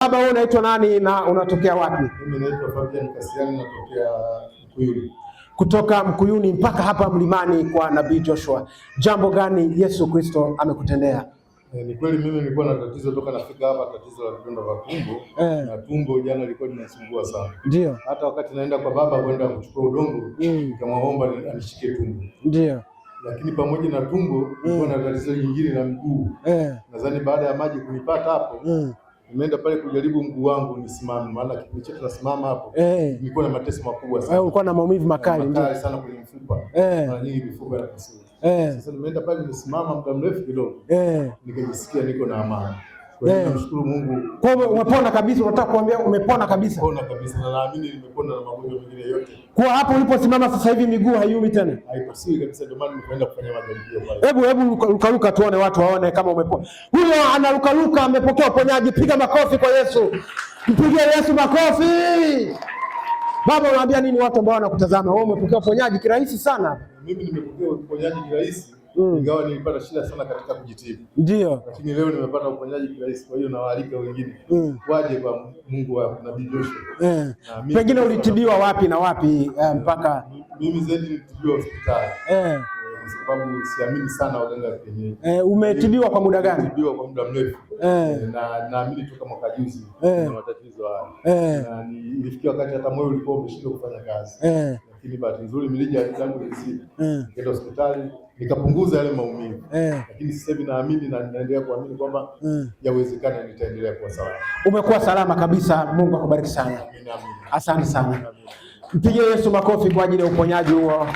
Baba, wewe unaitwa nani na unatokea wapi? Mimi naitwa Fabian Kasiani, natokea Mkuyuni. Kutoka Mkuyuni mpaka hapa mlimani kwa Nabii Joshua. Jambo gani Yesu Kristo amekutendea? Ni kweli mimi nilikuwa na tatizo toka nafika hapa, tatizo la vidonda vya tumbo. Na tumbo jana lilikuwa linasumbua sana. Ndio. Hata wakati naenda kwa baba kwenda kuchukua udongo, nikamwomba anishike tumbo. Ndio. Lakini pamoja na tumbo nilikuwa na tatizo lingine la mguu. Nadhani baada ya maji kunipata hapo, nimeenda pale kujaribu mguu wangu nisimame, maana kipindi chetu nasimama hapo. Nilikuwa na mateso makubwa sana. Ulikuwa na maumivu makali ndio. Makali sana kwenye mfupa. Mara nyingi mifupa inapasuka. Sasa nimeenda pale nimesimama muda mrefu kidogo. Nikajisikia niko na amani. Kwa hiyo namshukuru Mungu. Kwa hiyo umepona kabisa, unataka kuambia umepona kabisa? Umepona kabisa, na naamini nimepona na magonjwa mengine yote. Kwa hapo uliposimama sasa hivi miguu haiumi tena? Haipasui kabisa, ndio maana nimeenda kufanya majaribio pale. Hebu lukaluka tuone, watu waone kama umepona. Huyo ana lukaluka amepokea uponyaji. Piga makofi kwa Yesu. Mpigie Yesu makofi. Baba, unaambia nini watu ambao wanakutazama? Wewe umepokea uponyaji kirahisi sana. Mimi nimepokea uponyaji kirahisi. Ingawa nilipata shida sana katika kujitibu. Ndio. Lakini leo nimepata uponyaji kirahisi, kwa hiyo nawaalika wengine waje kwa Mungu wa Nabii Joshua. Pengine ulitibiwa wapi na wapi mpaka? Mimi zaidi nilitibiwa hospitali. Kwa sababu siamini sana waganga wa kienyeji. Umetibiwa kwa muda gani? Nilitibiwa kwa muda mrefu. Na naamini toka mwaka juzi na matatizo haya. Na nilifikia wakati hata moyo ulikuwa umeshindwa kufanya kazi. Lakini bahati nzuri milija yangu ilizidi. Nikaenda hospitali nikapunguza yale maumivu. Lakini sasa hivi naamini na ninaendelea kuamini kwamba yawezekana nitaendelea kuwa salama. Umekuwa salama kabisa. Mungu akubariki sana. Amina. Asante sana. Mpigie Yesu makofi kwa ajili ya uponyaji huo.